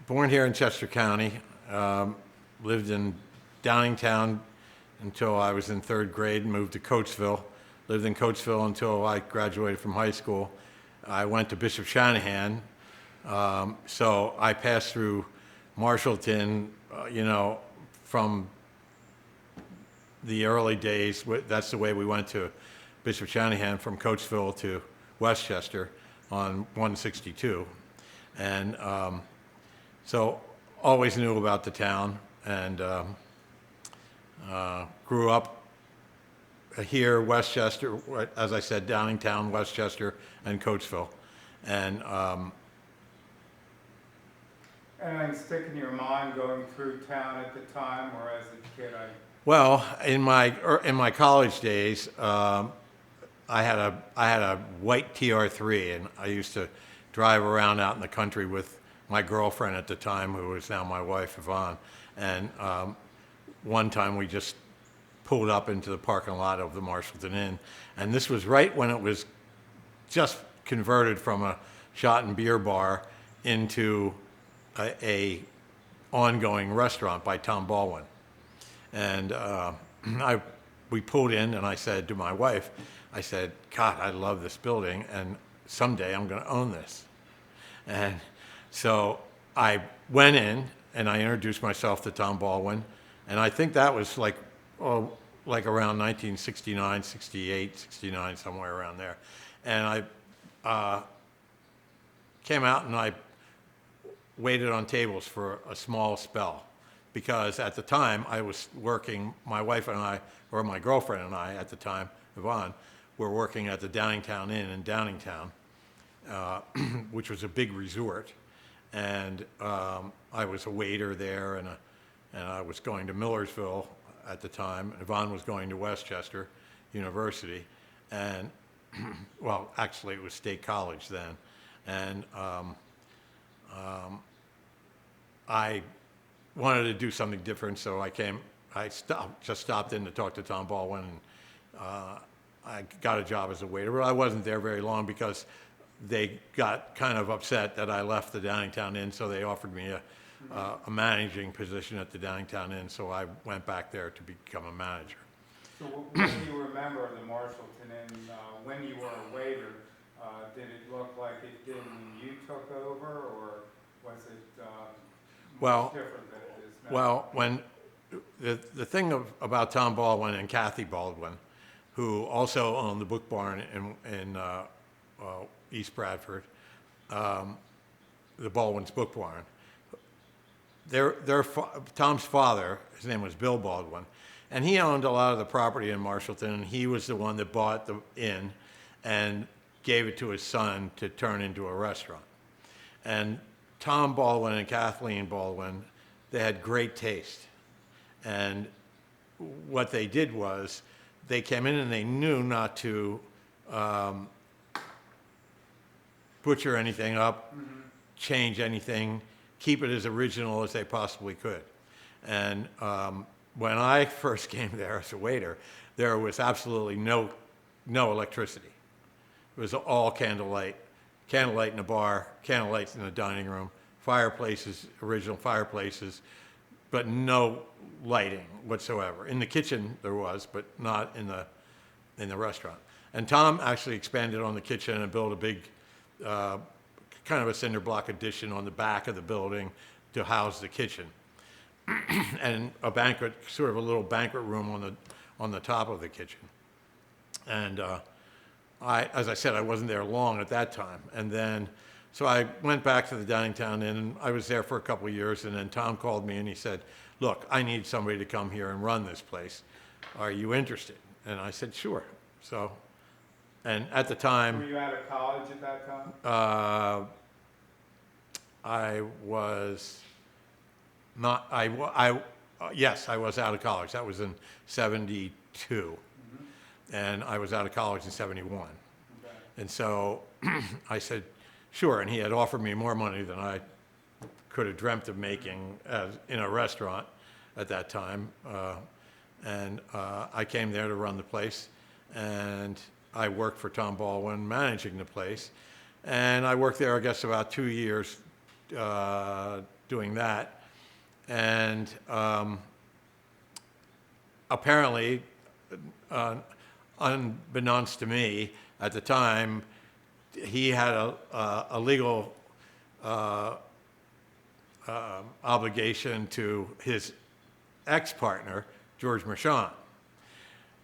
born here in Chester County, lived in Downingtown until I was in third grade, and moved to Coatesville. Lived in Coatesville until I graduated from high school. I went to Bishop Shanahan, so I passed through Marshallton, from the early days. That's the way we went to Bishop Shanahan, from Coatesville to Westchester on 162. And so always knew about the town, and grew up here, Westchester, as I said, Downingtown, Westchester, and Coatesville. And anything stick in your mind going through town at the time, or as a kid? Well, in my college days, I had a white TR3, and I used to drive around out in the country with my girlfriend at the time, who is now my wife, Yvonne. And one time we just pulled up into the parking lot of the Marshallton Inn, and this was right when it was just converted from a shot and beer bar into a ongoing restaurant by Tom Baldwin. And we pulled in, and I said to my wife, I said, God, I love this building, and someday I'm going to own this. And so I went in, and I introduced myself to Tom Baldwin, and I think that was like around 1969, 68, 69, somewhere around there. And I came out and I waited on tables for a small spell, because at the time I was working, my wife and I, or my girlfriend and I at the time, Yvonne, were working at the Downingtown Inn in Downingtown, which was a big resort. And I was a waiter there, and I was going to Millersville at the time. Yvonne was going to Westchester University, and well, actually it was State College then. And I wanted to do something different, so I stopped in to talk to Tom Baldwin, and I got a job as a waiter, but I wasn't there very long because they got kind of upset that I left the Downingtown Inn, so they offered me a managing position at the Downingtown Inn, so I went back there to become a manager. So what do you remember of the Marshallton Inn when you were a waiter? Did it look like it did when you took over, or was it much different than it is now? Well, when the thing about Tom Baldwin and Kathy Baldwin, who also owned the Book Barn in East Bradford, the Baldwin's Book Barn. Tom's father, his name was Bill Baldwin, and he owned a lot of the property in Marshallton, and he was the one that bought the inn and gave it to his son to turn into a restaurant. And Tom Baldwin and Kathleen Baldwin, they had great taste. And what they did was they came in and they knew not to butcher anything up, change anything, keep it as original as they possibly could. And when I first came there as a waiter, there was absolutely no electricity. It was all candlelight in the bar, candlelights in the dining room, fireplaces, original fireplaces, but no lighting whatsoever. In the kitchen there was, but not in the restaurant. And Tom actually expanded on the kitchen and built a big kind of a cinder block addition on the back of the building to house the kitchen, and sort of a little banquet room on the top of the kitchen. And as I said, I wasn't there long at that time. And then, so I went back to the Downingtown Inn, and I was there for a couple of years. And then Tom called me and he said, "Look, I need somebody to come here and run this place. Are you interested?" And I said, "Sure." So, and at the time, were you out of college at that time? I was not. Yes, I was out of college. That was in '72, and I was out of college in '71. Okay. And so I said, "Sure." And he had offered me more money than I could have dreamt of making in a restaurant at that time. And I came there to run the place, and I worked for Tom Baldwin managing the place. And I worked there, I guess, about 2 years, doing that. And apparently, unbeknownst to me at the time, he had a legal obligation to his ex-partner, George Mershon.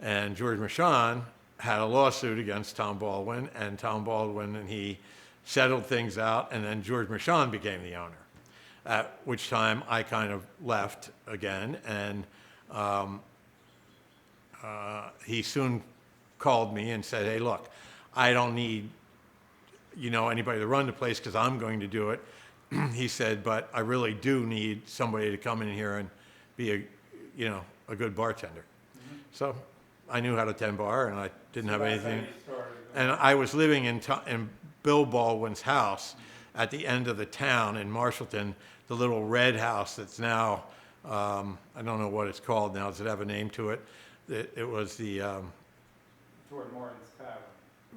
And George Mershon had a lawsuit against Tom Baldwin, and Tom Baldwin and he settled things out, and then George Mershon became the owner, at which time I kind of left again, and he soon called me and said, hey, look, I don't need, anybody to run the place because I'm going to do it. He said, but I really do need somebody to come in here and be a good bartender. Mm-hmm. So I knew how to tend bar, and I didn't have anything. And I was living in Bill Baldwin's house at the end of the town in Marshallton, the little red house that's now, I don't know what it's called now. Does it have a name to it? It was the... Toward Martin's Tavern.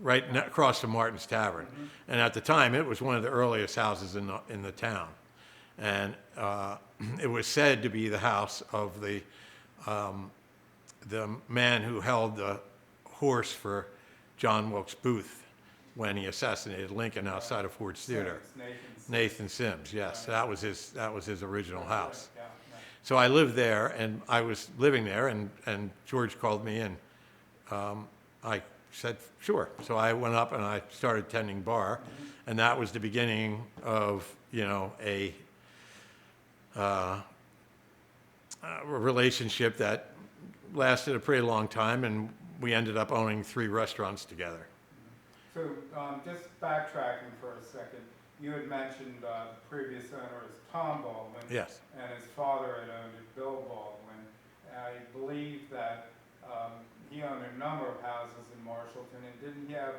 Right across from Martin's Tavern. Mm-hmm. And at the time, it was one of the earliest houses in the town. And it was said to be the house of the man who held the horse for John Wilkes Booth when he assassinated Lincoln outside of Ford's Theater. Nathan Sims, yes. That was his original house. So I lived there, and I was living there, and George called me, and I said, sure. So I went up and I started tending bar, and that was the beginning of, a relationship that lasted a pretty long time, and we ended up owning 3 restaurants together. So just backtracking for a second, you had mentioned the previous owner is Tom Baldwin. Yes. And his father had owned it, Bill Baldwin. I believe that he owned a number of houses in Marshallton, and didn't he have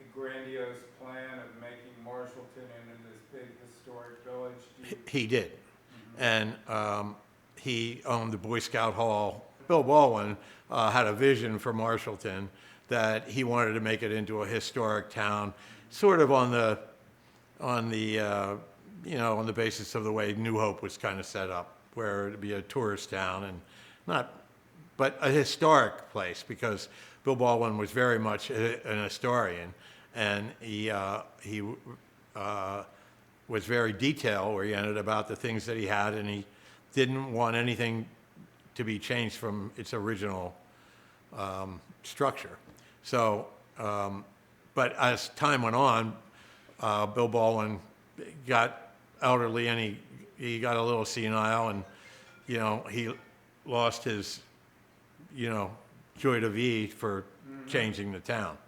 a grandiose plan of making Marshallton into this big historic village? He did. Mm-hmm. And he owned the Boy Scout Hall. Bill Baldwin had a vision for Marshallton that he wanted to make it into a historic town, sort of on the basis of the way New Hope was kind of set up, where it'd be a tourist town and but a historic place, because Bill Baldwin was very much an historian, and he was very detail-oriented about the things that he had, and he didn't want anything to be changed from its original structure. So, but as time went on, Bill Baldwin got elderly, and he got a little senile, and he lost his joy de vivre for changing the town.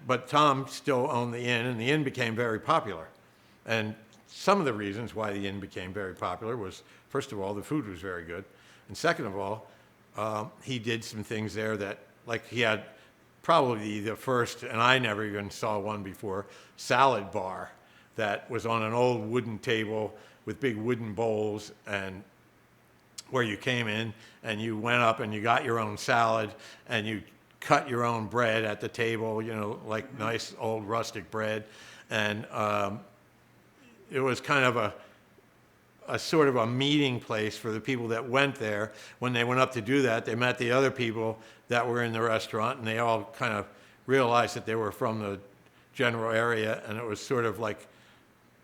But Tom still owned the inn, and the inn became very popular. And some of the reasons why the inn became very popular was, first of all, the food was very good, and second of all, he did some things there that, like, he had probably the first, and I never even saw one before, salad bar that was on an old wooden table with big wooden bowls, and where you came in and you went up and you got your own salad, and you cut your own bread at the table, like nice old rustic bread. And it was kind of a sort of a meeting place for the people that went there. When they went up to do that, they met the other people that were in the restaurant, and they all kind of realized that they were from the general area, and it was sort of like,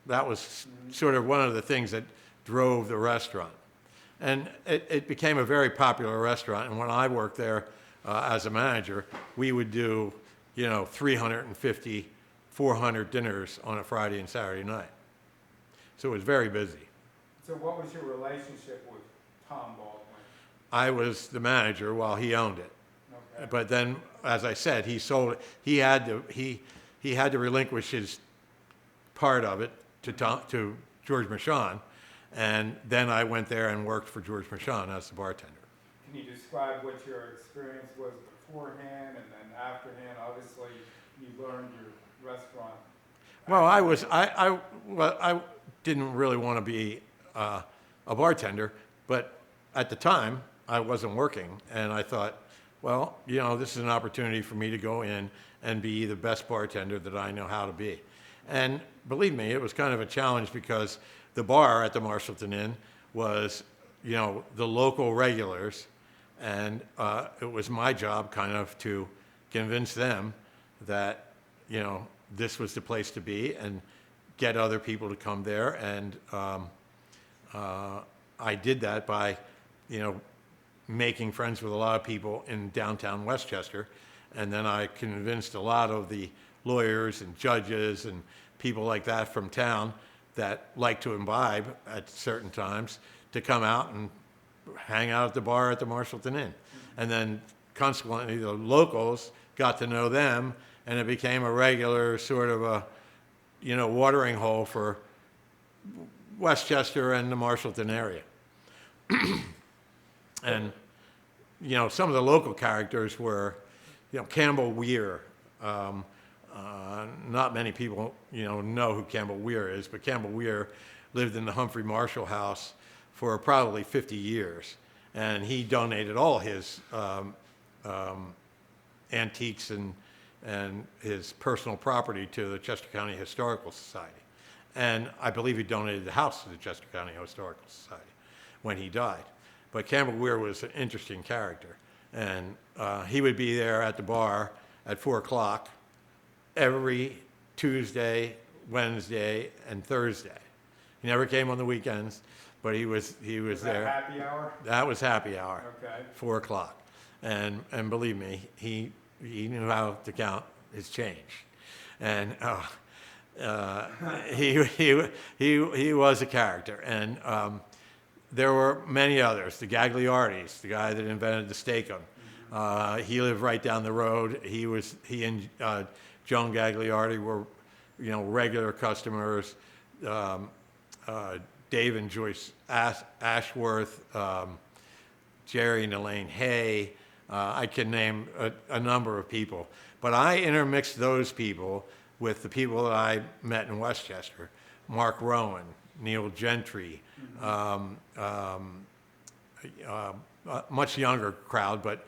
that was sort of one of the things that drove the restaurant. And it became a very popular restaurant, and when I worked there as a manager, we would do, 350, 400 dinners on a Friday and Saturday night. So it was very busy. So what was your relationship with Tom Baldwin? I was the manager while he owned it. Okay. But then, as I said, he sold it. He had to relinquish his part of it to George Mershon, and then I went there and worked for George Mershon as the bartender. Can you describe what your experience was beforehand and then afterhand? Obviously, you learned your restaurant. Well, I didn't really want to be a bartender, but at the time I wasn't working, and I thought, well, this is an opportunity for me to go in and be the best bartender that I know how to be. And believe me, it was kind of a challenge because the bar at the Marshallton Inn was, the local regulars, and it was my job kind of to convince them that, this was the place to be and get other people to come there. And I did that by, making friends with a lot of people in downtown Westchester. And then I convinced a lot of the lawyers and judges and people like that from town that like to imbibe at certain times to come out and hang out at the bar at the Marshallton Inn. And then consequently, the locals got to know them, and it became a regular sort of a, watering hole for Westchester and the Marshallton area. And, some of the local characters were, Campbell Weir. Not many people, know who Campbell Weir is, but Campbell Weir lived in the Humphrey Marshall house for probably 50 years. And he donated all his antiques and his personal property to the Chester County Historical Society. And I believe he donated the house to the Chester County Historical Society when he died. But Campbell Weir was an interesting character. And he would be there at the bar at 4 o'clock every Tuesday, Wednesday, and Thursday. He never came on the weekends, but he was there. Happy hour? That was happy hour. Okay. 4 o'clock. And believe me, he knew how to count his change. And he was a character. And there were many others. The Gagliardis, the guy that invented the steak-um. He lived right down the road. He and Joan Gagliardi were, regular customers. Dave and Joyce Ashworth, Jerry and Elaine Hay. I can name a number of people. But I intermixed those people with the people that I met in Westchester. Mark Rowan, Neil Gentry, much younger crowd, but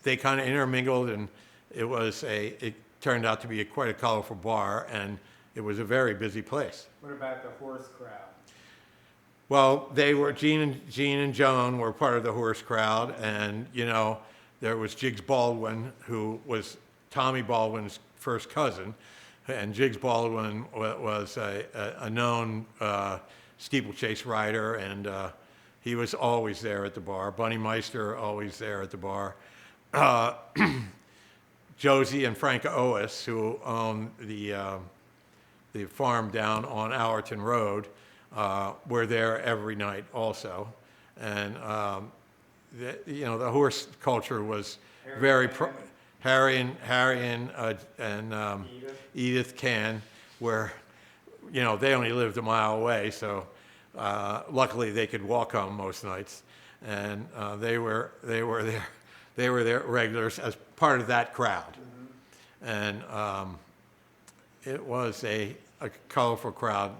they kind of intermingled, and it turned out to be quite a colorful bar, and it was a very busy place. What about the horse crowd? Well, they were, Gene and Joan were part of the horse crowd, and, there was Jiggs Baldwin, who was Tommy Baldwin's first cousin, and Jiggs Baldwin was a known steeplechase rider, and he was always there at the bar. Bunny Meister, always there at the bar. Josie and Frank Ois, who owned the farm down on Allerton Road, were there every night also. And, the horse culture was Harry and Edith Can, where, they only lived a mile away, so luckily they could walk home most nights. And they were there regulars as part of that crowd. And it was a colorful crowd,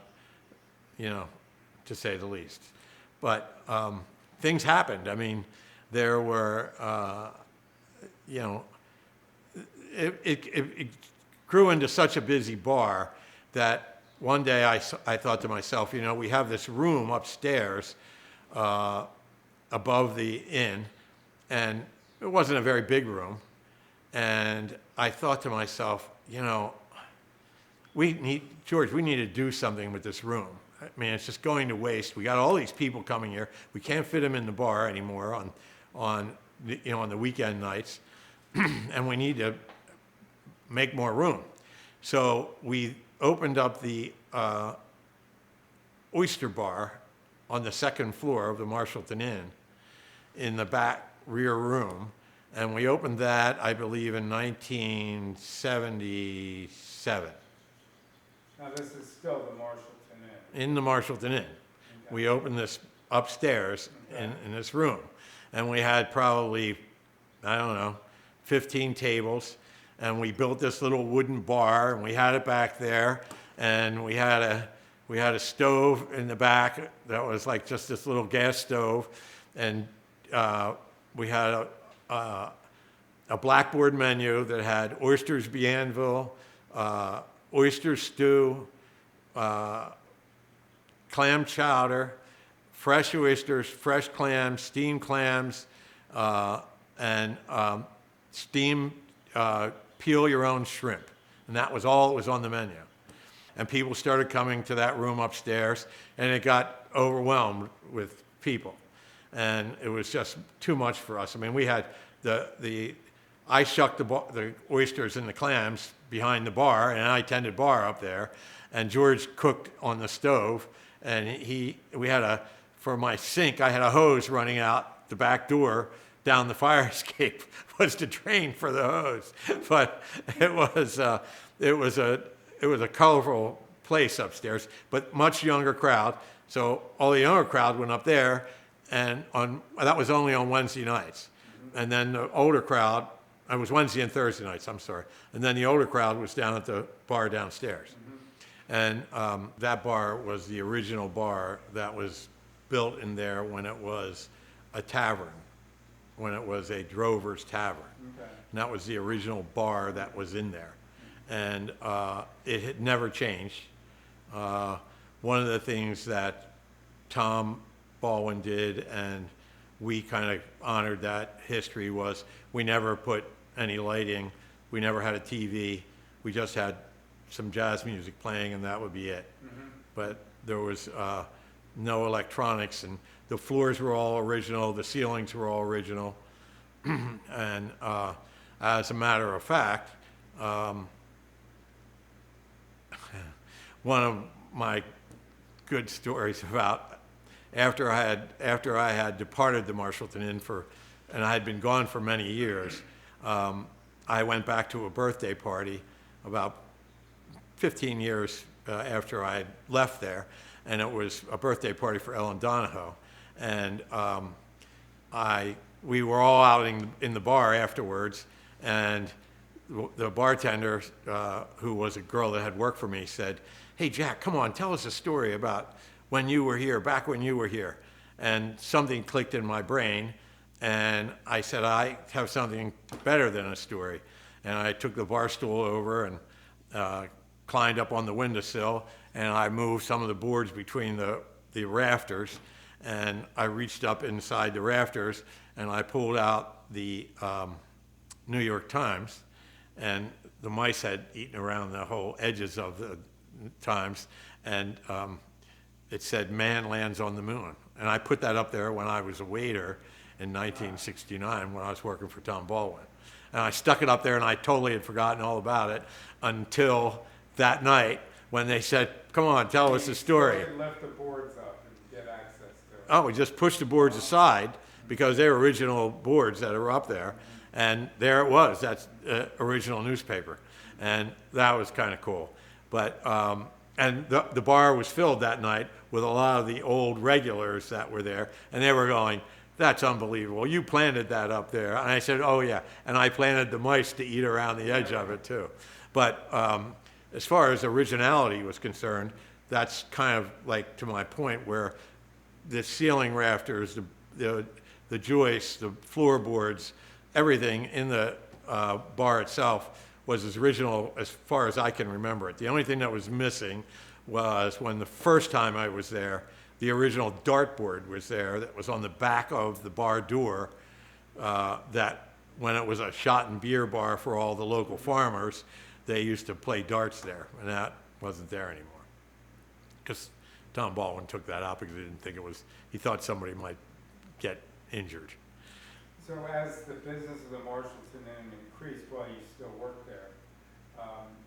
to say the least. But things happened. I mean, there were, it grew into such a busy bar that one day I thought to myself, we have this room upstairs above the inn, and it wasn't a very big room. And I thought to myself, George, we need to do something with this room. I mean, it's just going to waste. We got all these people coming here. We can't fit them in the bar anymore on the weekend nights, and we need to make more room. So we opened up the Oyster Bar on the second floor of the Marshallton Inn in the back rear room, and we opened that, I believe, in 1977. Now, this is still the Marshallton Inn. In the Marshallton Inn. Okay. We opened this upstairs in this room, and we had probably, 15 tables, and we built this little wooden bar, and we had it back there, and we had a stove in the back that was like just this little gas stove, and we had a blackboard menu that had oysters Bienville, oyster stew, clam chowder, fresh oysters, fresh clams, steamed clams, and steamed peel your own shrimp. And that was all that was on the menu. And people started coming to that room upstairs, and it got overwhelmed with people. And it was just too much for us. I mean, we had I shucked the oysters and the clams behind the bar, and I tended bar up there. And George cooked on the stove, and for my sink, I had a hose running out the back door down the fire escape was to drain for the hose. But it was a colorful place upstairs, but much younger crowd. So all the younger crowd went up there, and that was only on Wednesday nights. And then the older crowd, it was Wednesday and Thursday nights, I'm sorry. And then the older crowd was down at the bar downstairs. And that bar was the original bar that was built in there when it was a tavern, when it was a drover's tavern. Okay. And that was the original bar that was in there. And it had never changed. One of the things that Tom Baldwin did, and we kind of honored that history, was we never put any lighting. We never had a TV. We just had some jazz music playing, and that would be it. Mm-hmm. But there was no electronics, and the floors were all original. The ceilings were all original. And as a matter of fact, one of my good stories about after I had departed the Marshallton Inn and I had been gone for many years, I went back to a birthday party about 15 years after I had left there, and it was a birthday party for Ellen Donahoe, and we were all out in the bar afterwards, and the bartender, who was a girl that had worked for me, said, "Hey, Jack, come on, tell us a story about when you were here, back when you were here." And something clicked in my brain, and I said, I have something better than a story. And I took the bar stool over and climbed up on the windowsill, and I moved some of the boards between the rafters, and I reached up inside the rafters, and I pulled out the New York Times, and the mice had eaten around the whole edges of the Times, and it said, "Man lands on the moon." And I put that up there when I was a waiter in 1969 when I was working for Tom Baldwin. And I stuck it up there, and I totally had forgotten all about it until that night when they said, "Come on, tell us the story." You lift the boards up and get access to it. Oh, we just pushed the boards aside because they were original boards that were up there. And there it was. That's original newspaper. And that was kind of cool. But and the bar was filled that night with a lot of the old regulars that were there, and they were going, "That's unbelievable. You planted that up there." And I said, "Oh yeah." And I planted the mice to eat around the edge of it too. But as far as originality was concerned, that's kind of like to my point where the ceiling rafters, the joists, the floorboards, everything in the bar itself was as original as far as I can remember it. The only thing that was missing was when the first time I was there, the original dartboard was there that was on the back of the bar door, that when it was a shot and beer bar for all the local farmers, they used to play darts there, and that wasn't there anymore. Because Tom Baldwin took that out because he didn't think he thought somebody might get injured. So as the business of the Marshallton Inn increased while you still worked there,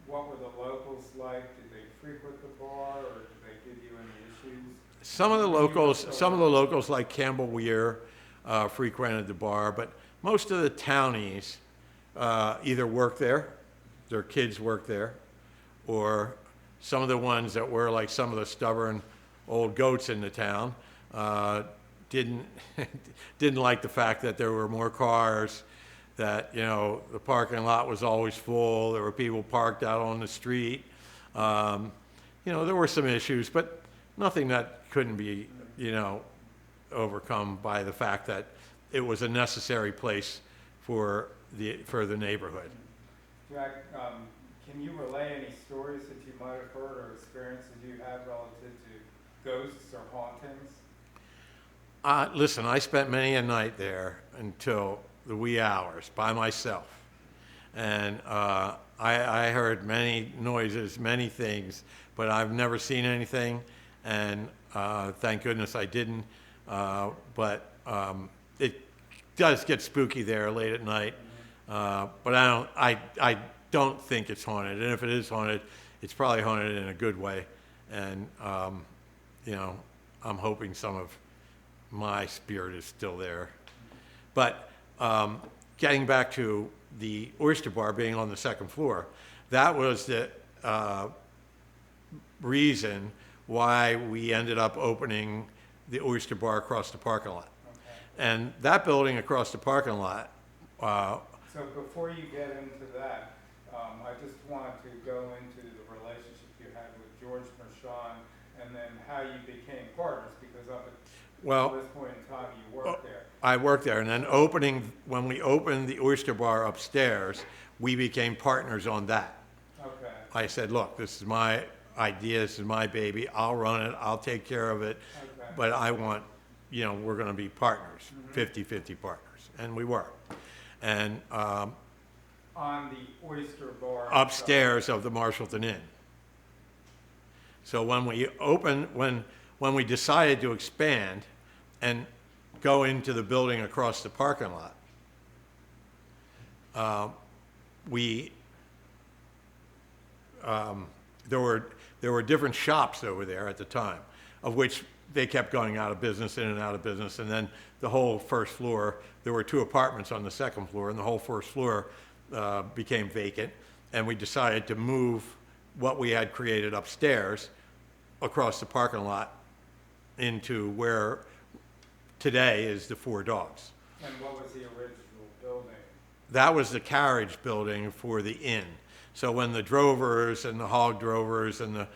what were the locals like? Did they frequent the bar, or did they give you any issues? Some of the locals like Campbell Weir frequented the bar, but most of the townies either worked there, their kids worked there, or some of the ones that were like some of the stubborn old goats in the town didn't like the fact that there were more cars, that the parking lot was always full, there were people parked out on the street. There were some issues, but nothing that couldn't be overcome by the fact that it was a necessary place for the neighborhood. Jack, Can you relay any stories that you might have heard or experiences you had relative to ghosts or hauntings? Listen, I spent many a night there until the wee hours by myself. And I heard many noises, many things, but I've never seen anything. And thank goodness I didn't. But it does get spooky there late at night. But I don't think it's haunted. And if it is haunted, it's probably haunted in a good way. And, you know, I'm hoping some of my spirit is still there. But getting back to the Oyster Bar being on the second floor, that was the reason why we ended up opening the Oyster Bar across the parking lot. Okay. And that building across the parking lot, So before you get into that, I just wanted to go into the relationship you had with George Mershon and then how you became partners, because up at this point in time you worked there. I worked there, and then when we opened the Oyster Bar upstairs, we became partners on that. Okay. I said, look, this is my idea, this is my baby, I'll run it, I'll take care of it, Okay. but I want, you know, we're gonna be partners, 50-50 partners, and we were. And On the Oyster Bar. upstairs of the Marshallton Inn. So when we opened, when we decided to expand and go into the building across the parking lot, there were different shops over there at the time, of which they kept going out of business, in and out of business, and then the whole first floor, there were 2 apartments on the second floor, and the whole first floor became vacant, and we decided to move what we had created upstairs across the parking lot into where today is the Four Dogs. And what was the original building? That was the carriage building for the inn. So when the drovers and the hog drovers and the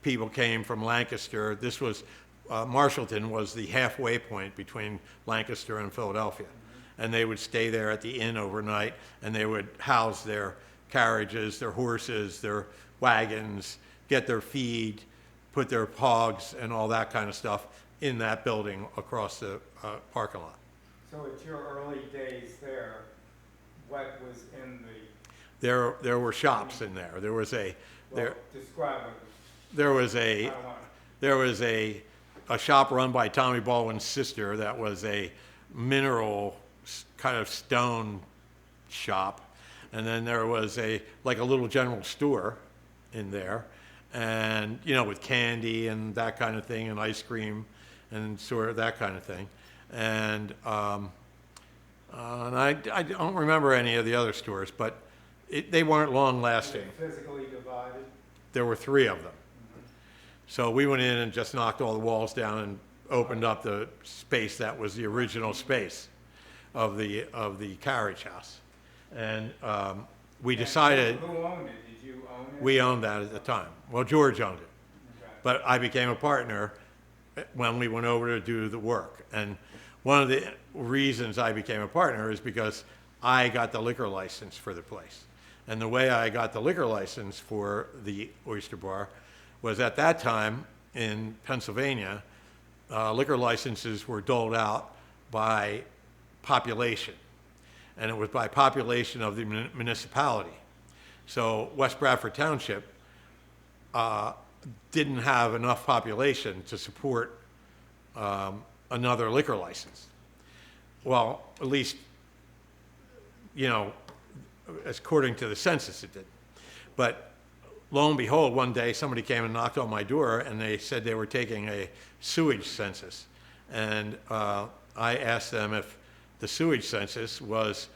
people came from Lancaster, this was, Marshallton was the halfway point between Lancaster and Philadelphia. And they would stay there at the inn overnight, and they would house their carriages, their horses, their wagons, get their feed, put their hogs and all that kind of stuff in that building across the parking lot. So at your early days there, what was in the, There were shops in there. There was a, well, describe it. there was I a, don't want there was a shop run by Tommy Baldwin's sister that was a mineral kind of stone shop. And then there was like a little general store in there, and, you know, with candy and that kind of thing, and ice cream and sort of that kind of thing. And I don't remember any of the other stores, but they weren't long lasting. Were they physically divided? There were 3 of them. So we went in and just knocked all the walls down and opened up the space that was the original space of the carriage house. And we decided, Who owned it? Did you own it? we owned that at the time. Well, George owned it. Okay. But I became a partner when we went over to do the work. And one of the reasons I became a partner is because I got the liquor license for the place. And the way I got the liquor license for the Oyster Bar was, at that time in Pennsylvania, liquor licenses were doled out by population. And it was by population of the municipality. So West Bradford Township didn't have enough population to support another liquor license. Well, at least, you know, according to the census it did. But lo and behold, one day somebody came and knocked on my door, and they said they were taking a sewage census. And I asked them if the sewage census was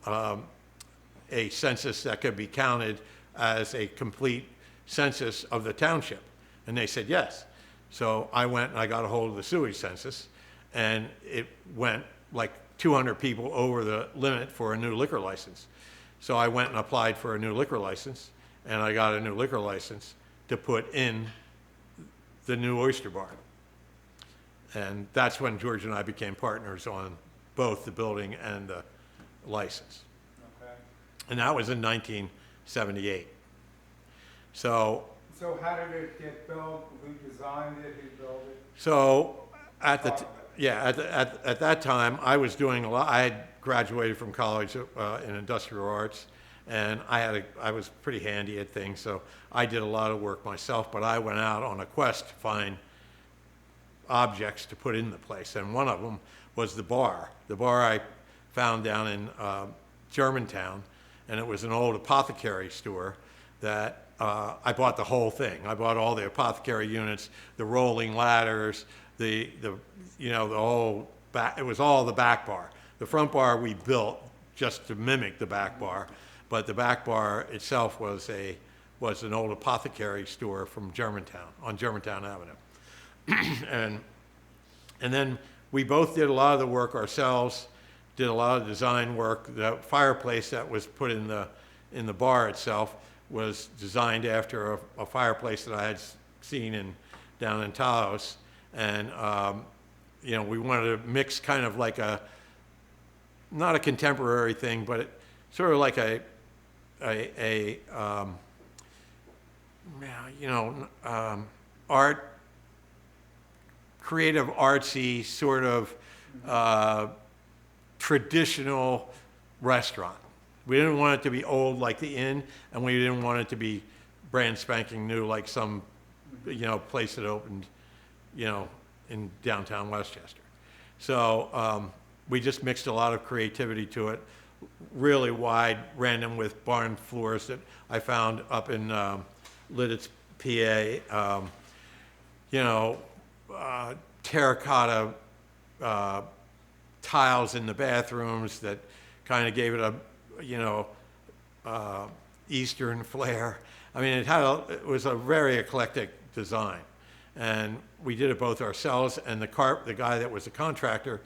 a census that could be counted as a complete census of the township. And they said yes. So I went and I got a hold of the sewage census, and it went like 200 people over the limit for a new liquor license. So I went and applied for a new liquor license, and I got a new liquor license to put in the new Oyster Bar. And that's when George and I became partners on both the building and the license. Okay. And that was in 1978. So So how did it get built? Who designed it? Who built it? So at the Talk about it. at that time, I was doing a lot. I had graduated from college in industrial arts, and I was pretty handy at things. So I did a lot of work myself. But I went out on a quest to find objects to put in the place, and one of them was the bar. The bar I found down in Germantown, and it was an old apothecary store that I bought the whole thing. I bought all the apothecary units, the rolling ladders, the whole back. It was all the back bar. The front bar we built just to mimic the back bar, but the back bar itself was an old apothecary store from Germantown on Germantown Avenue. and then we both did a lot of the work ourselves, did a lot of design work. The fireplace that was put in the bar itself was designed after a fireplace that I had seen down in Taos, and we wanted to mix kind of like not a contemporary thing, but sort of like art. Creative, artsy, sort of traditional restaurant. We didn't want it to be old like the Inn, and we didn't want it to be brand spanking new like some, place that opened, in downtown Westchester. So we just mixed a lot of creativity to it, really wide, random with barn floors that I found up in Lidditz, PA. Terracotta tiles in the bathrooms that kind of gave it a Eastern flair. I mean, it was a very eclectic design, and we did it both ourselves. And the guy that was the contractor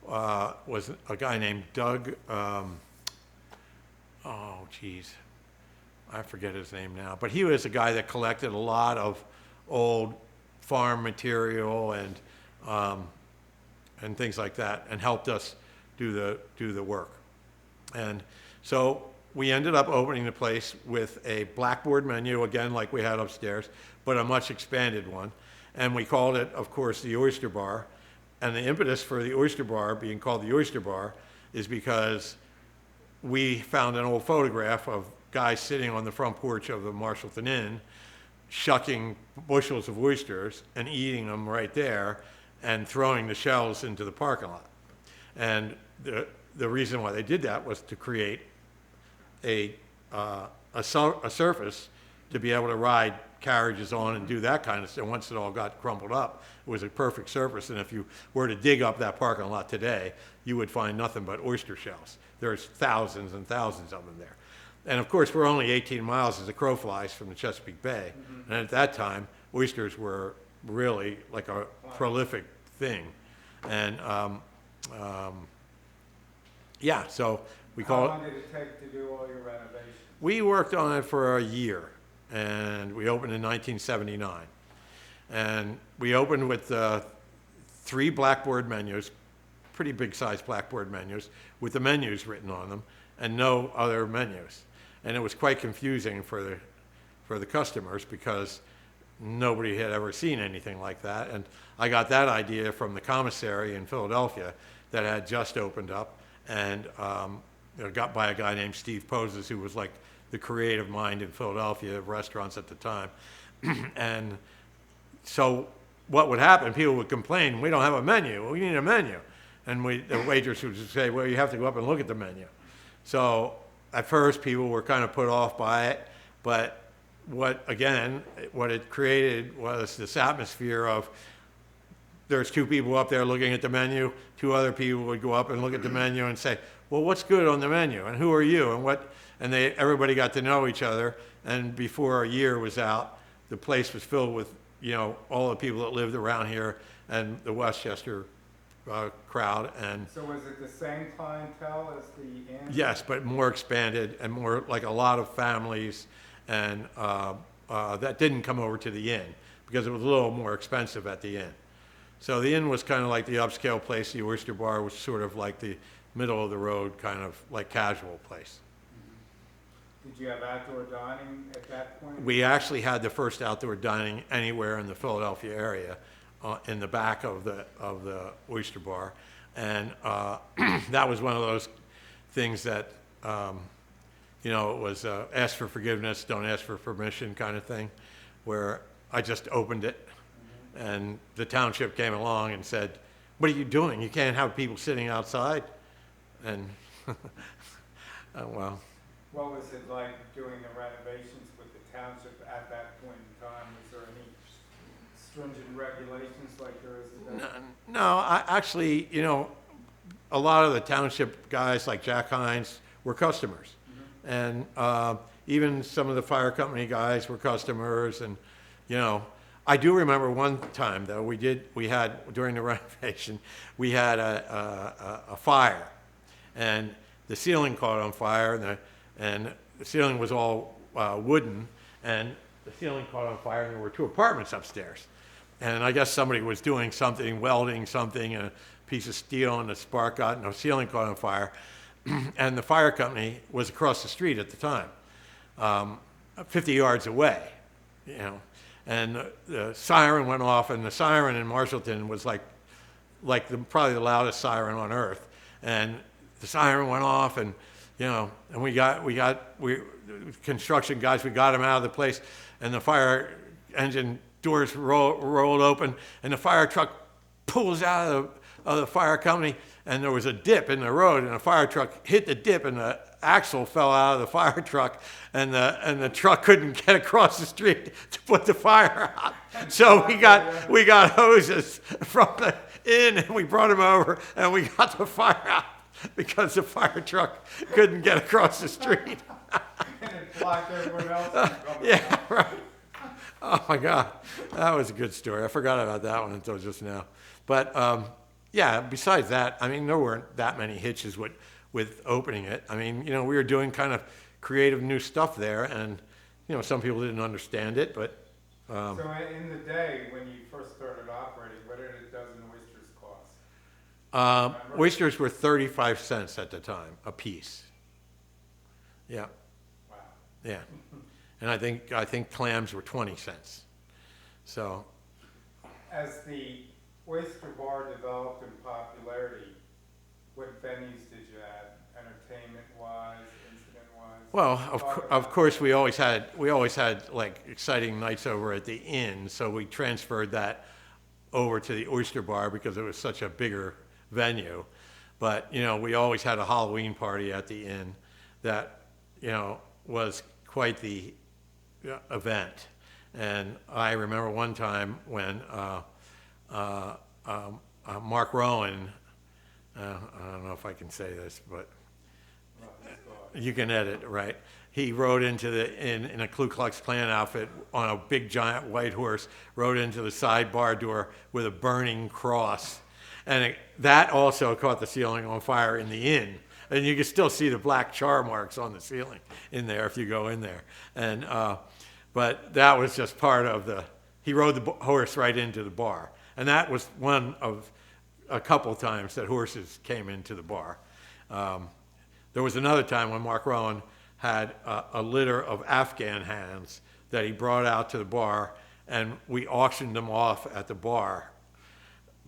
was a guy named Doug. I forget his name now, but he was a guy that collected a lot of old farm material and things like that, and helped us do the work. And so we ended up opening the place with a blackboard menu, again like we had upstairs, but a much expanded one. And we called it, of course, the Oyster Bar. And the impetus for the Oyster Bar being called the Oyster Bar is because we found an old photograph of guys sitting on the front porch of the Marshallton Inn shucking bushels of oysters and eating them right there and throwing the shells into the parking lot. And the reason why they did that was to create a surface to be able to ride carriages on and do that kind of stuff. Once it all got crumpled up, it was a perfect surface. And if you were to dig up that parking lot today, you would find nothing but oyster shells. There's thousands and thousands of them there. And of course, we're only 18 miles as the crow flies from the Chesapeake Bay. Mm-hmm. And at that time, oysters were really like a prolific thing. And so we call it. How long did it take to do all your renovations? We worked on it for a year, and we opened in 1979. And we opened with 3 blackboard menus, pretty big sized blackboard menus, with the menus written on them, and no other menus. And it was quite confusing for the customers because nobody had ever seen anything like that. And I got that idea from the commissary in Philadelphia that had just opened up, and got by a guy named Steve Poses, who was like the creative mind in Philadelphia of restaurants at the time. And so what would happen, people would complain, we don't have a menu, we need a menu. And the waitress would just say, well, you have to go up and look at the menu. So at first, people were kind of put off by it, but what it created was this atmosphere of there's 2 people up there looking at the menu, 2 other people would go up and look at the menu and say, well, what's good on the menu, and who are you, and everybody got to know each other, and before a year was out, the place was filled with all the people that lived around here and the Westchester crowd. And so was it the same clientele as the Inn? Yes, but more expanded and more like a lot of families, and that didn't come over to the Inn because it was a little more expensive at the Inn. So the Inn was kind of like the upscale place. The Oyster Bar was sort of like the middle of the road kind of like casual place. Did you have outdoor dining at that point? We actually had the first outdoor dining anywhere in the Philadelphia area, in the back of the Oyster Bar, and that was one of those things that it was ask for forgiveness, don't ask for permission kind of thing, where I just opened it, and the township came along and said, "What are you doing? You can't have people sitting outside," and well. What was it like doing the renovations with the township at that point in time? Was there any stringent regulations like there is today? No, actually, a lot of the township guys like Jack Hines were customers. And even some of the fire company guys were customers. And, I do remember one time, though, we had, during the renovation, we had a fire. And the ceiling caught on fire, and the ceiling was all wooden, and the ceiling caught on fire, and there were 2 apartments upstairs. And I guess somebody was doing something, welding something, and a piece of steel, and the spark got, and the ceiling caught on fire. And the fire company was across the street at the time, 50 yards away, And the siren went off, and the siren in Marshallton was like probably the loudest siren on earth. And the siren went off, and and we construction guys, we got them out of the place, and the fire engine doors rolled open, and the fire truck pulls out of the fire company, and there was a dip in the road, and the fire truck hit the dip, and the axle fell out of the fire truck, and the truck couldn't get across the street to put the fire out. So we got hoses from the inn, and we brought them over, and we got the fire out, because the fire truck couldn't get across the street. And it blocked everyone else from coming Yeah, out. right. Oh my God, that was a good story. I forgot about that one until just now. But yeah, besides that, I mean, there weren't that many hitches with opening it. I mean, we were doing kind of creative new stuff there, and some people didn't understand it, but. So in the day when you first started operating, what did a dozen oysters cost? Oysters were 35 cents at the time, a piece. Yeah, Wow. yeah. And I think clams were 20 cents. So, As the Oyster Bar developed in popularity, what venues did you add, entertainment-wise, incident-wise? well, of course, we always had like exciting nights over at the inn, so we transferred that over to the Oyster Bar because it was such a bigger venue. But, we always had a Halloween party at the inn that, was quite the event. And I remember one time when Mark Rowan, I don't know if I can say this, but you can edit, right? He rode into in a Ku Klux Klan outfit on a big giant white horse, rode into the sidebar door with a burning cross. And that also caught the ceiling on fire in the inn. And you can still see the black char marks on the ceiling in there if you go in there. And but that was just part of he rode the horse right into the bar. And that was one of a couple times that horses came into the bar. There was another time when Mark Rowan had a litter of Afghan hands that he brought out to the bar, and we auctioned them off at the bar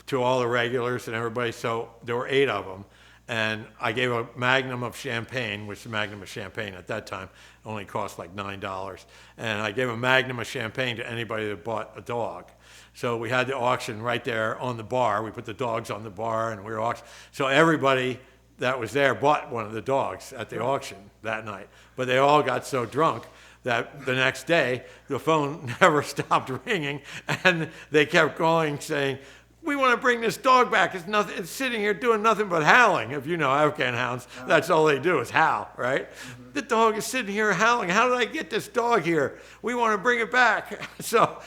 to all the regulars and everybody. So there were 8 of them. And I gave a magnum of champagne, which the magnum of champagne at that time only cost like $9. And I gave a magnum of champagne to anybody that bought a dog. So we had the auction right there on the bar. We put the dogs on the bar, and we were auctioning. So everybody that was there bought one of the dogs at the auction that night. But they all got so drunk that the next day the phone never stopped ringing, and they kept calling saying, "We want to bring this dog back. It's sitting here doing nothing but howling." If you know Afghan hounds, that's all they do is howl, right? Mm-hmm. The dog is sitting here howling. How did I get this dog here? We want to bring it back. So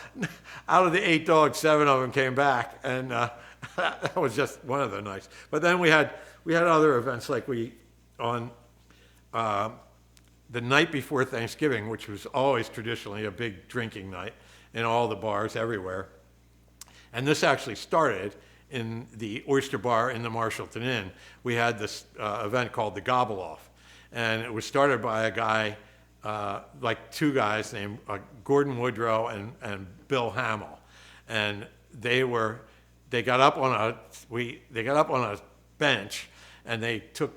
out of the 8 dogs, 7 of them came back, and that was just one of the nights. But then we had other events, like on the night before Thanksgiving, which was always traditionally a big drinking night in all the bars everywhere. And this actually started in the Oyster Bar in the Marshallton Inn. We had this event called the Gobble Off. And it was started by a guy like two guys named Gordon Woodrow and Bill Hamill, and they got up on a bench, and they took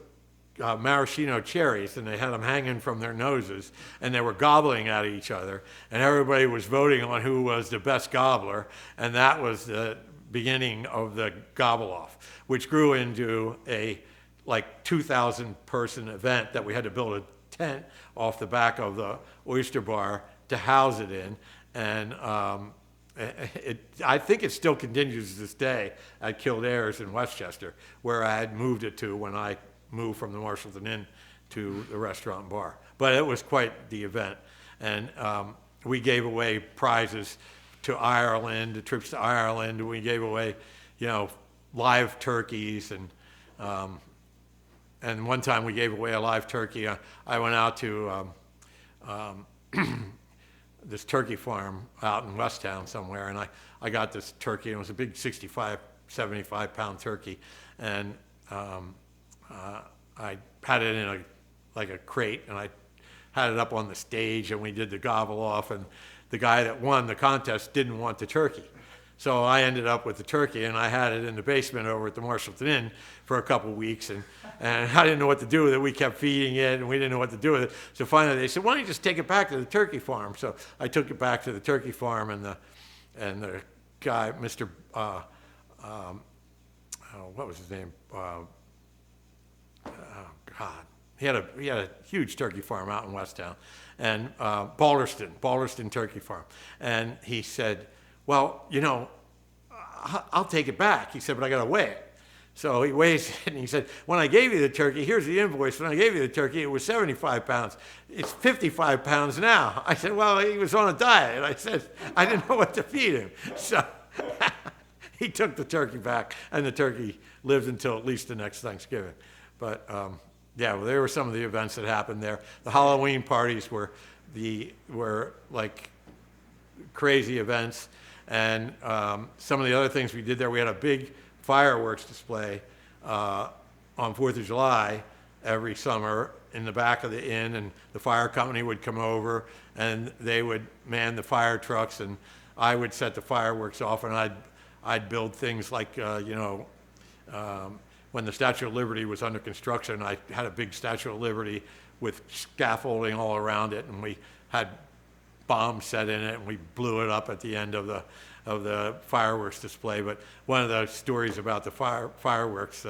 maraschino cherries, and they had them hanging from their noses, and they were gobbling at each other, and everybody was voting on who was the best gobbler, and that was the beginning of the gobble off, which grew into a like 2,000 person event that we had to build a tent off the back of the Oyster Bar to house it in, and I think it still continues to this day at Kildare's in Westchester, where I had moved it to when I moved from the Marshallton Inn to the restaurant and bar. But it was quite the event, and we gave away prizes to Ireland, the trips to Ireland, and we gave away, live turkeys, and one time we gave away a live turkey. I went out to this turkey farm out in Westtown somewhere, and I got this turkey, and it was a big 65, 75-pound turkey, and I had it in a crate, and I had it up on the stage, and we did the gobble off, and the guy that won the contest didn't want the turkey. So I ended up with the turkey, and I had it in the basement over at the Marshallton Inn for a couple weeks, and I didn't know what to do with it. We kept feeding it, and we didn't know what to do with it. So finally they said, why don't you just take it back to the turkey farm? So I took it back to the turkey farm, and the guy, Mr. What was his name? God. He had a huge turkey farm out in Westtown, and Balderston Turkey Farm. And he said, well, I'll take it back. He said, but I got to weigh it. So he weighs it, and he said, when I gave you the turkey, here's the invoice. When I gave you the turkey, it was 75 pounds. It's 55 pounds now. I said, well, he was on a diet. And I said, I didn't know what to feed him. So he took the turkey back, and the turkey lived until at least the next Thanksgiving. But there were some of the events that happened there. The Halloween parties were like crazy events, and some of the other things we did there, we had a big fireworks display on 4th of July every summer in the back of the inn, and the fire company would come over, and they would man the fire trucks, and I would set the fireworks off, and I'd build things like, when the Statue of Liberty was under construction, I had a big Statue of Liberty with scaffolding all around it, and we had bombs set in it, and we blew it up at the end of the fireworks display. But one of the stories about the fireworks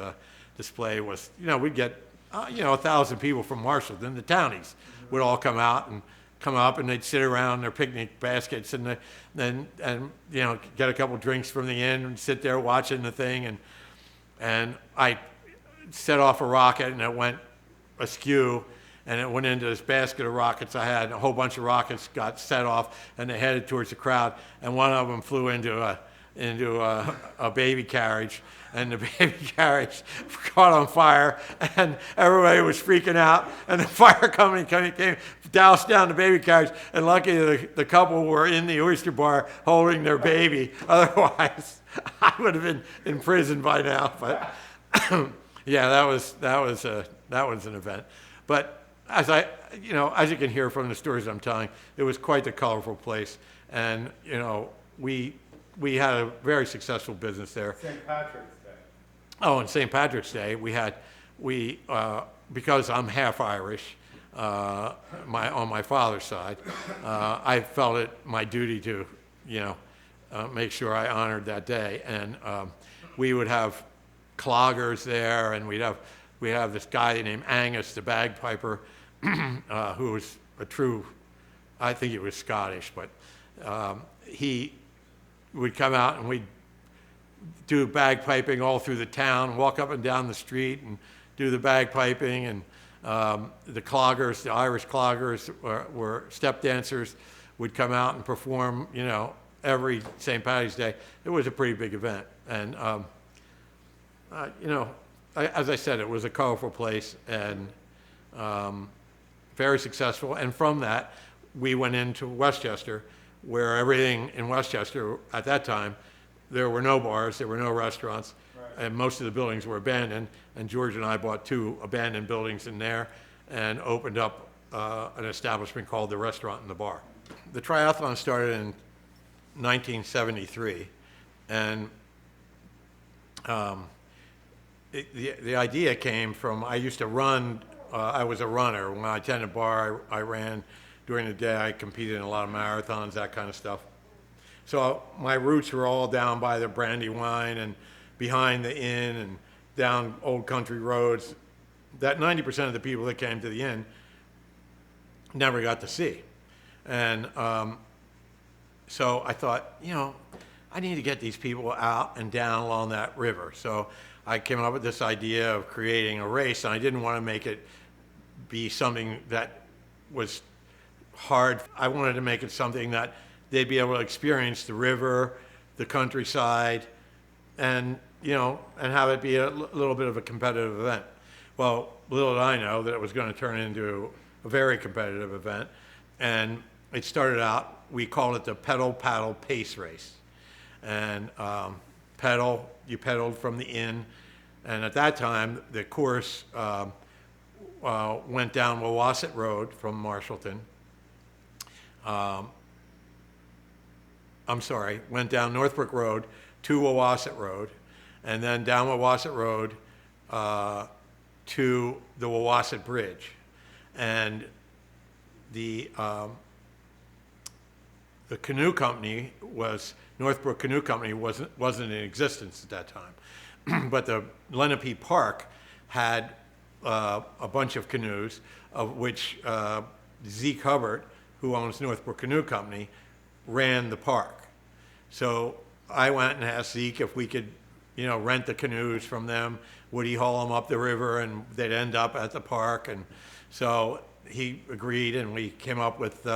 display was, we'd get 1,000 people from Marshallton, the townies, would all come out and come up, and they'd sit around their picnic baskets, and then get a couple drinks from the inn and sit there watching the thing, and I set off a rocket, and it went askew, and it went into this basket of rockets I had. A whole bunch of rockets got set off, and they headed towards the crowd, and one of them flew into a baby carriage, and the baby carriage caught on fire, and everybody was freaking out, and the fire company came, doused down the baby carriage, and luckily the couple were in the Oyster Bar holding their baby. Otherwise, I would have been in prison by now. But yeah, that was an event. But as you can hear from the stories I'm telling, it was quite the colorful place, and we had a very successful business there. St. Patrick's Day. Oh, and St. Patrick's Day, because I'm half Irish, on my father's side, I felt it my duty to, make sure I honored that day, and we would have cloggers there, and we'd have this guy named Angus, the bagpiper, who was a true, I think he was Scottish, but he would come out, and we'd do bagpiping all through the town, walk up and down the street and do the bagpiping, and the cloggers, the Irish cloggers were step dancers, would come out and perform, every St. Paddy's Day. It was a pretty big event, and as I said, it was a colorful place, and very successful. And from that, we went into Westchester, where everything in Westchester at that time, there were no bars, there were no restaurants, right, and most of the buildings were abandoned. And George and I bought 2 abandoned buildings in there and opened up an establishment called the Restaurant and the Bar. The triathlon started in 1973, and the idea came from, I used to run, I was a runner. When I attended bar, I ran during the day. I competed in a lot of marathons, that kind of stuff. So my roots were all down by the Brandywine and behind the inn and down old country roads that 90% of the people that came to the inn never got to see. And so I thought, I need to get these people out and down along that river. So I came up with this idea of creating a race, and I didn't want to make it be something that was hard. I wanted to make it something that they'd be able to experience the river, the countryside, and and have it be a little bit of a competitive event. Well, little did I know that it was going to turn into a very competitive event, and it started out, we called it the peddle-paddle-pace race. And you pedaled from the inn, and at that time, the course went down Wawasset Road from Marshallton. Went down Northbrook Road to Wawasset Road, and then down Wawasset Road to the Wawasset Bridge. And the canoe company Northbrook Canoe Company wasn't in existence at that time. But the Lenape Park had a bunch of canoes, of which Zeke Hubbard, who owns Northbrook Canoe Company, ran the park. So I went and asked Zeke if we could, rent the canoes from them. Would he haul them up the river and they'd end up at the park? And so he agreed, and we came up with,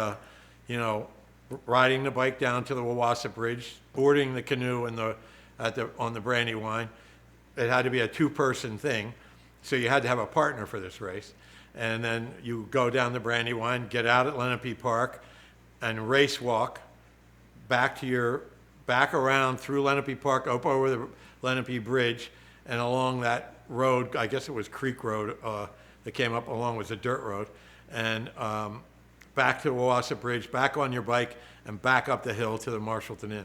riding the bike down to the Wawasset Bridge, boarding the canoe on the Brandywine. It had to be a two-person thing, so you had to have a partner for this race. And then you go down the Brandywine, get out at Lenape Park, and race walk back around through Lenape Park, up over the Lenape Bridge, and along that road, I guess it was Creek Road, that came up along was a dirt road, and back to the Wawasset Bridge, back on your bike, and back up the hill to the Marshallton Inn.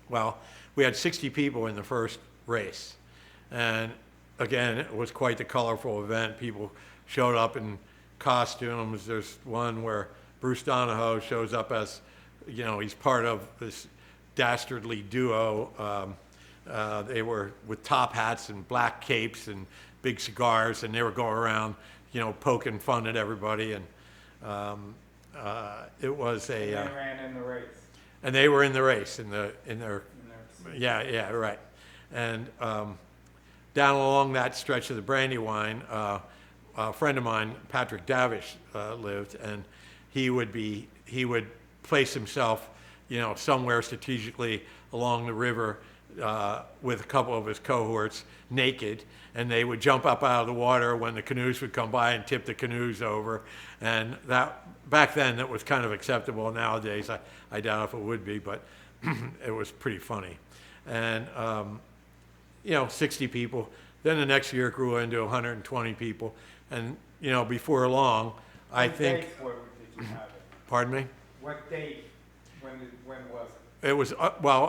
Well, we had 60 people in the first race. And again, it was quite the colorful event. People showed up in costumes. There's one where Bruce Donahoe shows up as, he's part of this dastardly duo. They were with top hats and black capes and big cigars, and they were going around, poking fun at everybody. And it was a. And they ran in the race. And they were in the race in their. Yeah, right. And down along that stretch of the Brandywine, a friend of mine, Patrick Davish, lived, and he would place himself, somewhere strategically along the river with a couple of his cohorts, naked, and they would jump up out of the water when the canoes would come by and tip the canoes over. And that back then that was kind of acceptable. Nowadays, I doubt if it would be, but it was pretty funny. And 60 people. Then the next year it grew into 120 people, and before long, I think. Date, did you have it? Pardon me? What date? When was it? It was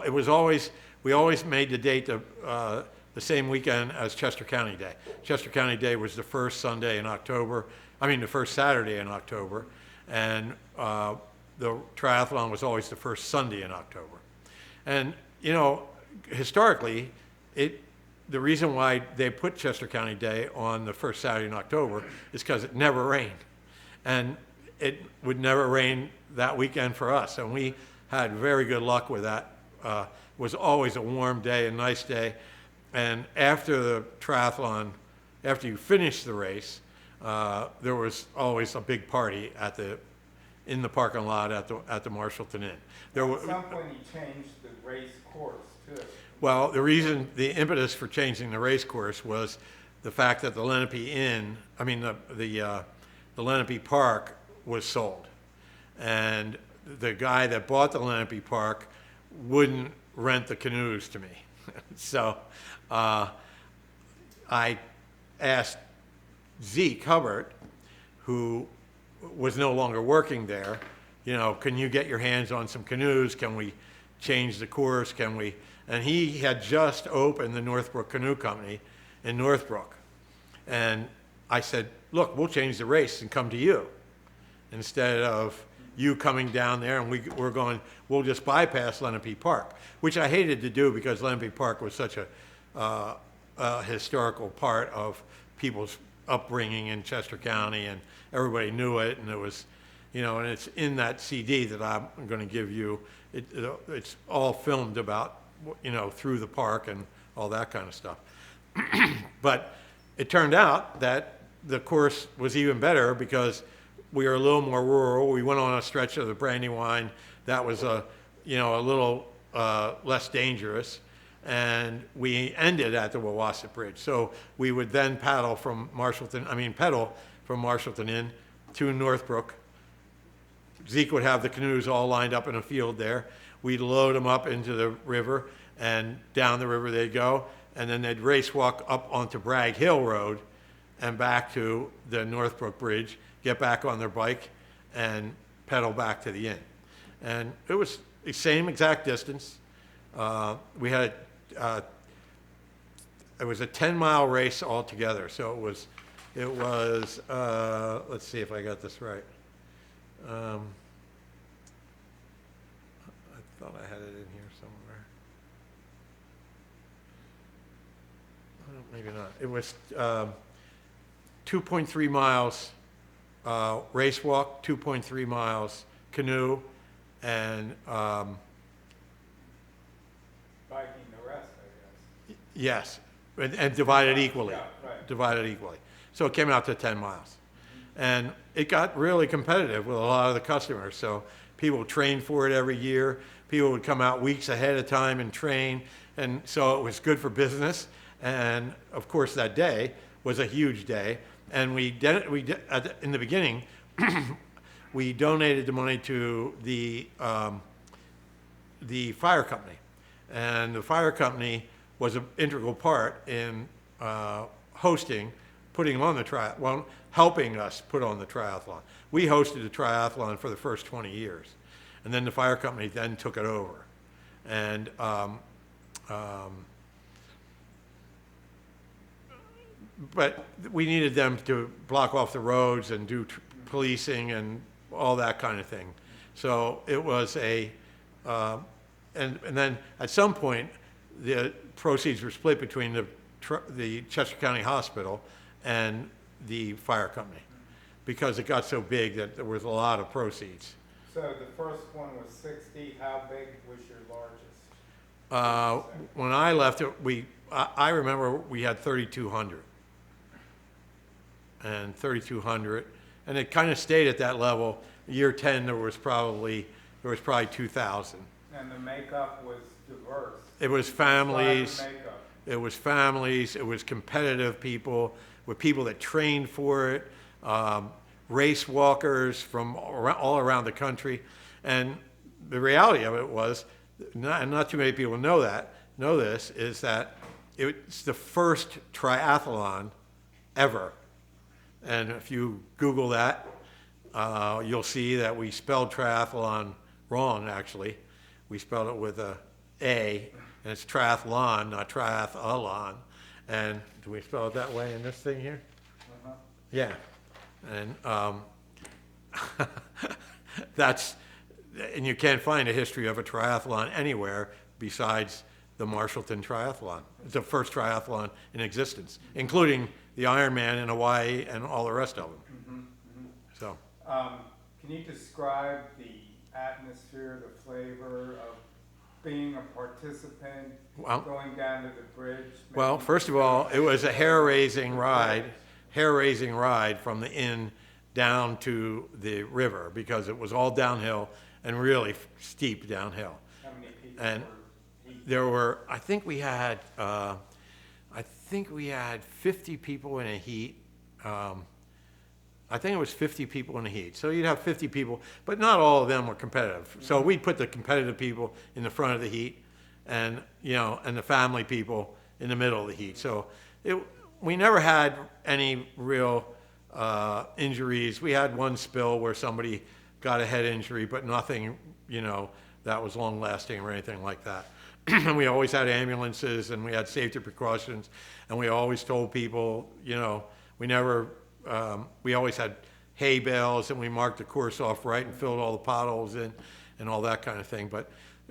it was always, we always made the date the same weekend as Chester County Day. Chester County Day was the first Sunday in October. The first Saturday in October, and the triathlon was always the first Sunday in October. And historically, the reason why they put Chester County Day on the first Saturday in October is because it never rained. And it would never rain that weekend for us. And we had very good luck with that. It was always a warm day, a nice day. And after the triathlon, after you finished the race, there was always a big party in the parking lot at the Marshallton Inn. At some point you changed the race course too. Well, the impetus for changing the race course was the fact that the Lenape Inn, the Lenape Park was sold. And the guy that bought the Lenape Park wouldn't rent the canoes to me. So I asked Zeke Hubbard, who was no longer working there. You know, can you get your hands on some canoes? Can we change the course? Can we? And he had just opened the Northbrook Canoe Company in Northbrook. And I said, look, we'll change the race and come to you instead of you coming down there, and we're going, we'll just bypass Lenape Park, which I hated to do because Lenape Park was such a historical part of people's upbringing in Chester County, and everybody knew it, and it was, you know, and it's in that CD that I'm going to give you. It's all filmed about, you know, through the park and all that kind of stuff. But it turned out that the course was even better because we were a little more rural. We went on a stretch of the Brandywine that was a little less dangerous, and we ended at the Wawasset Bridge. So we would then pedal from Marshallton Inn to Northbrook. Zeke would have the canoes all lined up in a field there. We'd load them up into the river, and down the river they'd go, and then they'd race walk up onto Bragg Hill Road and back to the Northbrook Bridge, get back on their bike, and pedal back to the inn. And it was the same exact distance. We had it was a 10-mile race altogether. So it was let's see if I got this right. I thought I had it in here somewhere. Maybe not. It was 2.3 miles race walk, 2.3 miles canoe, and biking the rest, I guess. yes, and divided equally. Yeah, right. Divided equally. So it came out to 10 miles. And it got really competitive with a lot of the customers. So people trained for it every year. People would come out weeks ahead of time and train. And so it was good for business. And of course, that day was a huge day. And in the beginning, we donated the money to the fire company. And the fire company was an integral part in putting on the triathlon, helping us put on the triathlon. We hosted the triathlon for the first 20 years. And then the fire company then took it over. And but we needed them to block off the roads and do policing and all that kind of thing. So it was and then at some point, the proceeds were split between the Chester County Hospital and the fire company because it got so big that there was a lot of proceeds. So the first one was 60. How big was your largest? When I left it, I remember we had 3,200. And 3,200, and it kind of stayed at that level. Year 10, there was probably 2,000. And the makeup was diverse. It was families. Describe the makeup. It was families. It was competitive people, with people that trained for it, race walkers from all around the country. And the reality of it was, not too many people know this, is that it's the first triathlon ever. And if you Google that, you'll see that we spelled triathlon wrong, actually. We spelled it with a A, and it's triathlon, not triathlon. And do we spell it that way in this thing here? Uh-huh. Yeah. And and you can't find a history of a triathlon anywhere besides the Marshallton Triathlon. It's the first triathlon in existence, including the Ironman in Hawaii and all the rest of them. Mm-hmm, mm-hmm. So, can you describe the atmosphere, the flavor of being a participant, going down to the bridge? Well, first of all, it was a hair-raising ride from the inn down to the river because it was all downhill and really steep downhill. How many people And were? there were, I think we had 50 people in a heat. I think it was 50 people in a heat. So you'd have 50 people, but not all of them were competitive. Mm-hmm. So we'd put the competitive people in the front of the heat, and the family people in the middle of the heat. So we never had any real injuries. We had one spill where somebody got a head injury, but nothing, that was long lasting or anything like that. And we always had ambulances and we had safety precautions, and we always told people, we always had hay bales, and we marked the course off right and filled all the potholes in and all that kind of thing. But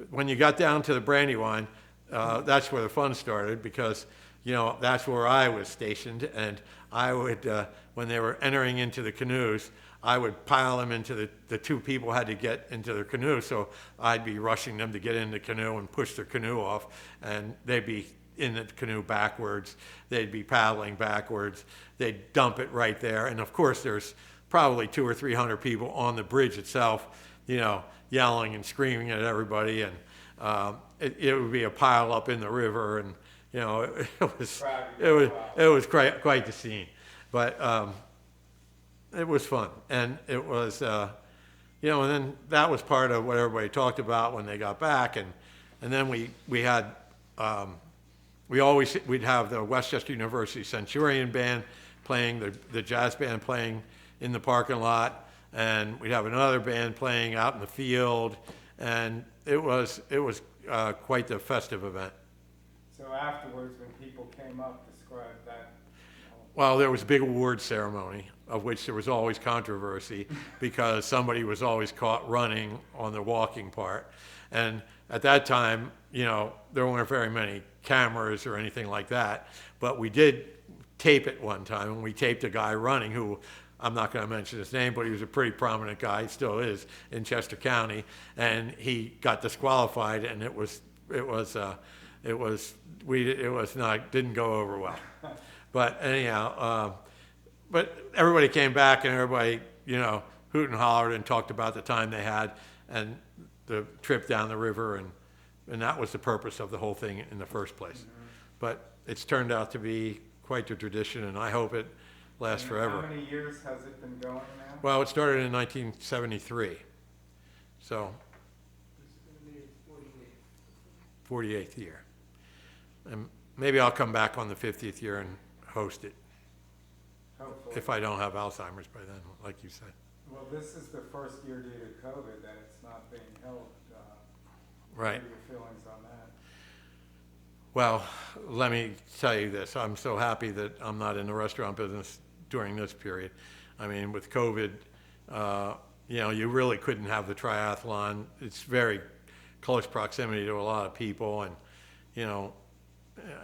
when you got down to the Brandywine, that's where the fun started, because that's where I was stationed, and I would, when they were entering into the canoes, I would pile them into the two people had to get into their canoe, so I'd be rushing them to get in the canoe and push their canoe off, and they'd be in the canoe backwards, they'd be paddling backwards, they'd dump it right there, and of course there's probably 200 or 300 people on the bridge itself, yelling and screaming at everybody, and it would be a pile up in the river, and it was quite the scene. But it was fun, and it was and then that was part of what everybody talked about when they got back, and then we had we'd have the Westchester University Centurion Band playing, the jazz band playing in the parking lot, and we'd have another band playing out in the field, and it was quite the festive event. So afterwards, when people came up, describe that. Well, there was a big award ceremony, of which there was always controversy because somebody was always caught running on the walking part. And at that time, there weren't very many cameras or anything like that, but we did tape it one time, and we taped a guy running who, I'm not going to mention his name, but he was a pretty prominent guy, he still is, in Chester County, and he got disqualified, and it didn't go over well. But anyhow, but everybody came back, and everybody, hooted and hollered and talked about the time they had and the trip down the river, and that was the purpose of the whole thing in the first place. Mm-hmm. But it's turned out to be quite the tradition, and I hope it lasts forever. How many years has it been going now? Well, it started in 1973, so 48th year. And maybe I'll come back on the 50th year and host it. Hopefully. If I don't have Alzheimer's by then, like you said. Well, this is the first year due to COVID that it's not being held. Right. What are your feelings on that? Well, let me tell you this. I'm so happy that I'm not in the restaurant business during this period. I mean, with COVID, you really couldn't have the triathlon. It's very close proximity to a lot of people, and,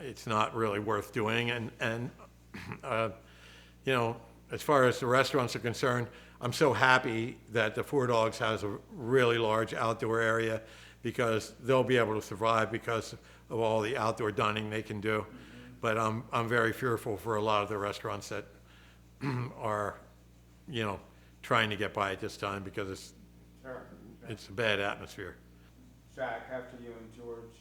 it's not really worth doing. And as far as the restaurants are concerned, I'm so happy that the Four Dogs has a really large outdoor area, because they'll be able to survive because of all the outdoor dining they can do. Mm-hmm. But I'm very fearful for a lot of the restaurants that are, trying to get by at this time, because it's a bad atmosphere. Jack, after you and George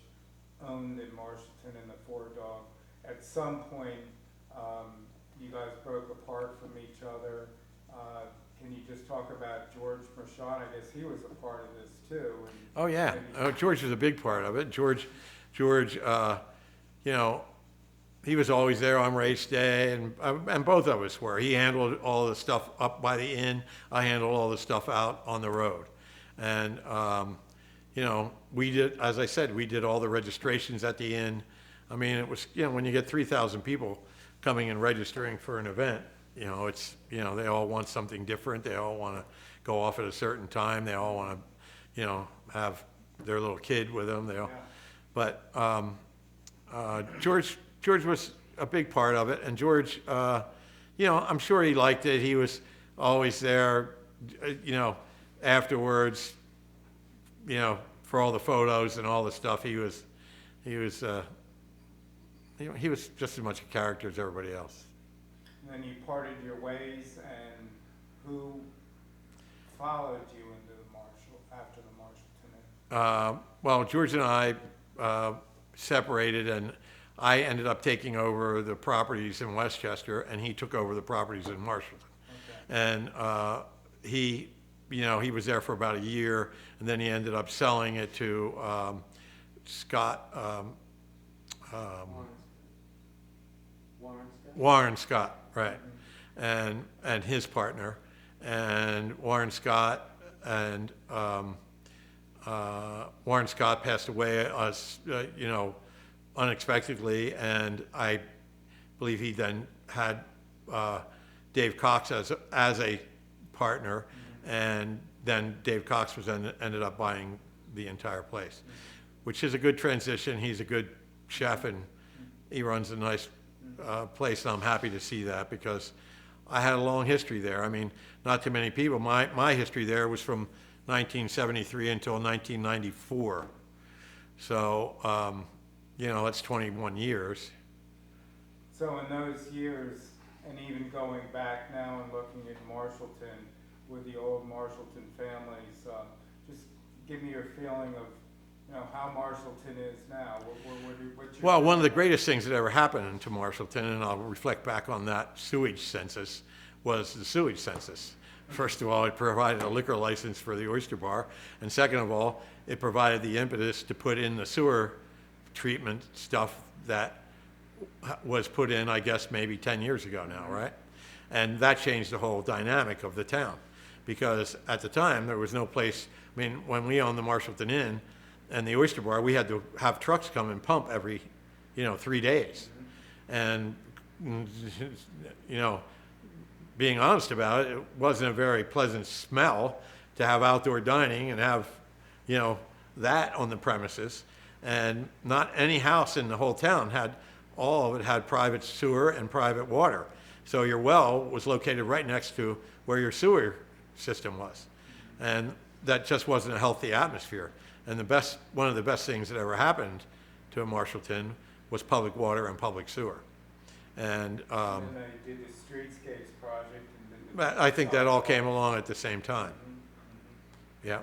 owned in Marshallton and the Four Dog, at some point you guys broke apart from each other. Can you just talk about George Mershon? I guess he was a part of this too. Oh yeah, George was a big part of it. George, he was always there on race day, and both of us were. He handled all the stuff up by the inn. I handled all the stuff out on the road, and we did, as I said, we did all the registrations at the inn. I mean, it was, when you get 3,000 people coming and registering for an event, it's, they all want something different. They all want to go off at a certain time. They all want to, have their little kid with them. They all, but George was a big part of it, and George, I'm sure he liked it. He was always there, afterwards, for all the photos and all the stuff. He was just as much a character as everybody else. And then you parted your ways, and who followed you into after the Marshallton Inn? Well, George and I separated, and I ended up taking over the properties in Westchester, and he took over the properties in Marshallton. Okay. And he was there for about a year, and then he ended up selling it to Warren Scott, right. Mm-hmm. and his partner, and Warren Scott, and Warren Scott passed away, unexpectedly, and I believe he then had Dave Cox as a partner, and then Dave Cox ended up buying the entire place, which is a good transition. He's a good chef, and he runs a nice place, and I'm happy to see that because I had a long history there. I mean, not too many people. My history there was from 1973 until 1994. So, that's 21 years. So in those years, and even going back now and looking at Marshallton with the old Marshallton families, just give me your feeling of how Marshallton is now. Well, one of the greatest things that ever happened to Marshallton, and I'll reflect back on that sewage census, was the sewage census. First of all, it provided a liquor license for the Oyster Bar, and second of all, it provided the impetus to put in the sewer treatment stuff that was put in, I guess, maybe 10 years ago now, right? And that changed the whole dynamic of the town, because at the time, there was no place. I mean, when we owned the Marshallton Inn and the Oyster Bar, we had to have trucks come and pump every, 3 days. And, being honest about it, it wasn't a very pleasant smell to have outdoor dining and have, that on the premises. And not any house in the whole town all of it had private sewer and private water. So your well was located right next to where your sewer system was. And that just wasn't a healthy atmosphere. And one of the best things that ever happened to Marshallton was public water and public sewer. And then they did the streetscapes project. I think that all came along at the same time. Yeah.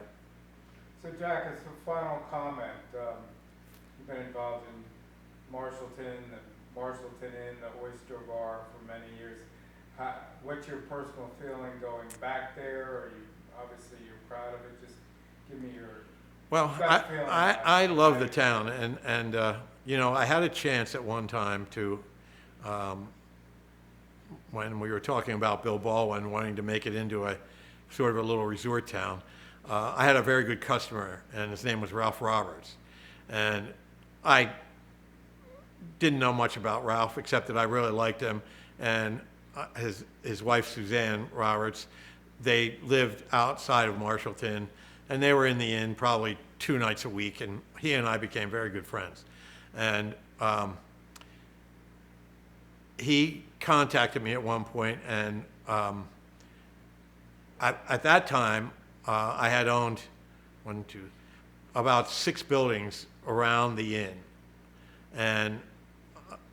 So Jack, as a final comment, you've been involved in Marshallton, the Marshallton Inn, the Oyster Bar for many years. What's your personal feeling going back there? Obviously you're proud of it. Just give me your gut feeling. I love the town, and I had a chance at one time to, when we were talking about Bill Baldwin wanting to make it into a sort of a little resort town, I had a very good customer, and his name was Ralph Roberts. And I didn't know much about Ralph, except that I really liked him. And his wife, Suzanne Roberts, they lived outside of Marshallton, and they were in the inn probably 2 nights a week, and he and I became very good friends. And he contacted me at one point, and at that time, I had owned about 6 buildings around the inn, and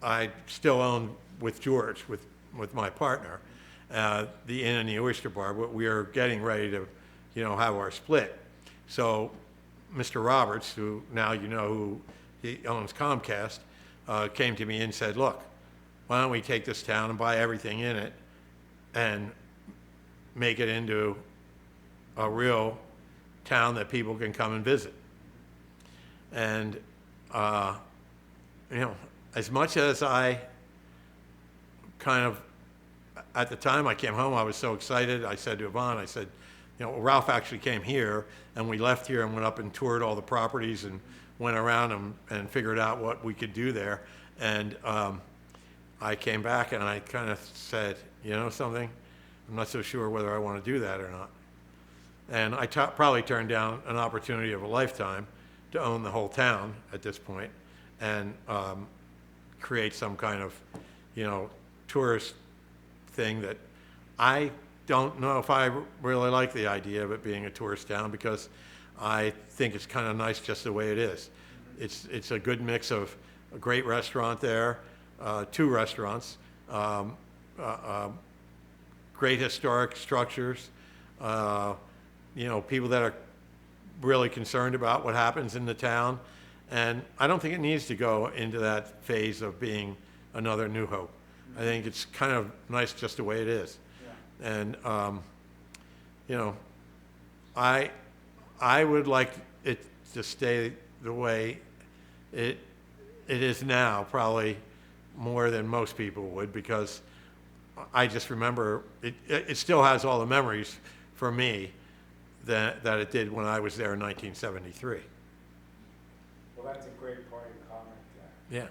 I still own with George, with my partner, the inn and the Oyster Bar, but we are getting ready to, have our split. So, Mr. Roberts, who now who he owns Comcast, came to me and said, "Look, why don't we take this town and buy everything in it, and make it into a real town that people can come and visit." And as much as I kind of, at the time I came home, I was so excited. I said to Yvonne, I said, Ralph actually came here, and we left here and went up and toured all the properties and went around and figured out what we could do there. And I came back and I kind of said, something? I'm not so sure whether I want to do that or not. And I probably turned down an opportunity of a lifetime to own the whole town at this point, and create some kind of, tourist thing that I don't know if I really like the idea of it being a tourist town, because I think it's kind of nice just the way it is. It's a good mix of a great restaurant there, 2 restaurants, great historic structures, people that are really concerned about what happens in the town. And I don't think it needs to go into that phase of being another New Hope. I think it's kind of nice just the way it is. Yeah. And, I would like it to stay the way it is now, probably more than most people would, because I just remember it still has all the memories for me that it did when I was there in 1973. Well, that's a great point of comment there. Yeah.